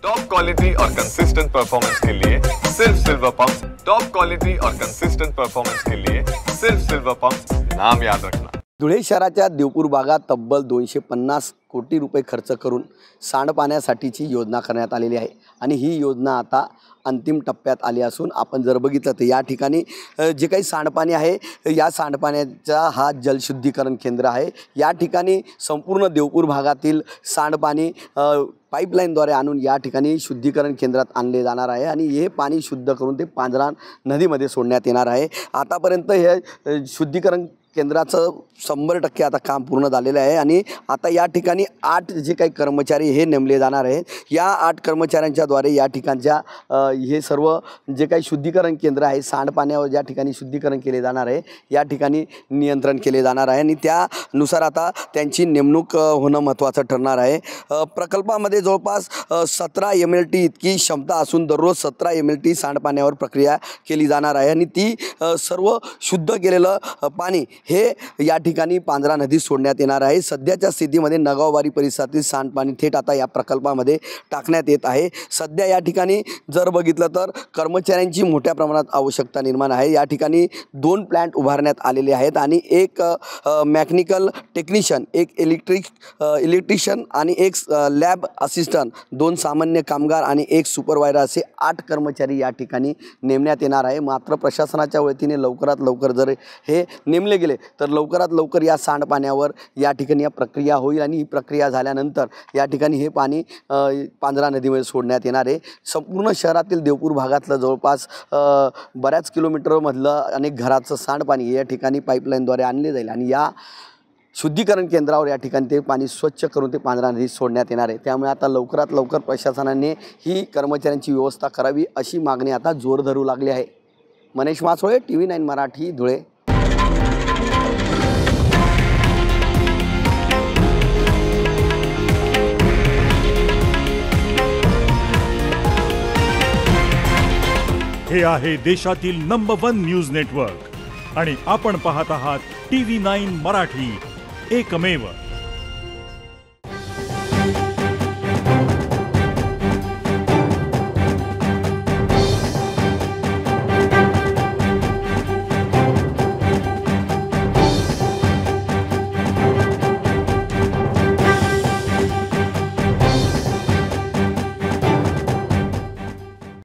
Top quality और consistent performance के लिए सिर्फ सिल्वर पंप्स। टॉप क्वालिटी और कंसिस्टेंट परफॉर्मेंस के लिए सिर्फ सिल्वर पंप्स, नाम याद रखना। धुळे शहराच्या देवपूर भागात तब्बल 250 कोटी रुपये खर्च करून सांडपाण्यासाठीची योजना करण्यात आलेली आहे आणि ही योजना आता अंतिम टप्प्यात आली असून आपण जर बघितलं तर या ठिकाणी जे काही सांडपाणी आहे या सांडपाण्याचा हा जलशुद्धीकरण केंद्र आहे। या ठिकाणी संपूर्ण देवपूर भागातील सांडपाणी पाईपलाईनद्वारे आणून या ठिकाणी शुद्धीकरण केंद्रात आणले जाणार आहे आणि हे पाणी शुद्ध करून ते पांझरा नदीमध्ये सोडण्यात येणार आहे। आतापर्यंत हे शुद्धीकरण केंद्राचं 100% आता काम पूर्ण झालेलं आहे आणि आता या ठिकाणी 8 जे काही कर्मचारी हे नेमले जाणार आहेत। या 8 कर्मचाऱ्यांच्या द्वारे या ठिकाणच्या हे सर्व जे काही शुद्धीकरण केंद्र आहे सांडपाण्यावर ज्या ठिकाणी शुद्धीकरण केले जाणार आहे या ठिकाणी नियंत्रण केले जाणार आहे आणि त्यानुसार आता त्यांची नेमणूक होणं महत्त्वाचं ठरणार आहे। प्रकल्पामध्ये जवळपास 17 MLT इतकी क्षमता असून दररोज 17 MLT सांडपाण्यावर प्रक्रिया केली जाणार आहे आणि ती सर्व शुद्ध केलेलं पाणी हे या ठिकाणी पांझरा नदीत सोडण्यात येणार आहे। सध्याच्या स्थितीमध्ये नगावबारी परिसरातील सांडपाणी थेट आता या प्रकल्पामध्ये टाकण्यात येत आहे। सध्या या ठिकाणी जर बघितलं तर कर्मचाऱ्यांची मोठ्या प्रमाणात आवश्यकता निर्माण आहे। या ठिकाणी 2 प्लांट उभारण्यात आलेले आहेत आणि एक मेकॅनिकल टेक्निशियन, एक इलेक्ट्रिशियन आणि एक लॅब असिस्टंट, 2 सामान्य कामगार आणि एक सुपरवायझर असे 8 कर्मचारी या ठिकाणी नेमण्यात येणार आहे। मात्र प्रशासनाच्या वतीने लवकरात लवकर जर हे नेमले गेले तर लवकरात लवकर या सांडपाण्यावर या ठिकाणी या प्रक्रिया होईल आणि ही प्रक्रिया झाल्यानंतर या ठिकाणी हे पाणी पांझरा नदीमध्ये सोडण्यात येणार आहे। संपूर्ण शहरातील देवपूर भागातलं जवळपास बऱ्याच किलोमीटरमधलं अनेक घराचं सांडपाणी या ठिकाणी पाईपलाईनद्वारे आणले जाईल आणि या शुद्धीकरण केंद्रावर या ठिकाणी ते पाणी स्वच्छ करून ते पांझरा नदीत सोडण्यात येणार आहे। त्यामुळे आता लवकरात लवकर प्रशासनाने ही कर्मचाऱ्यांची व्यवस्था करावी अशी मागणी आता जोर धरू लागली आहे। मनीष मासोळे, TV9 मराठी, धुळे। हे आहे देशातील नंबर 1 न्यूज नेटवर्क आणि आपण पाहत आहात TV9 मराठी, एकमेव।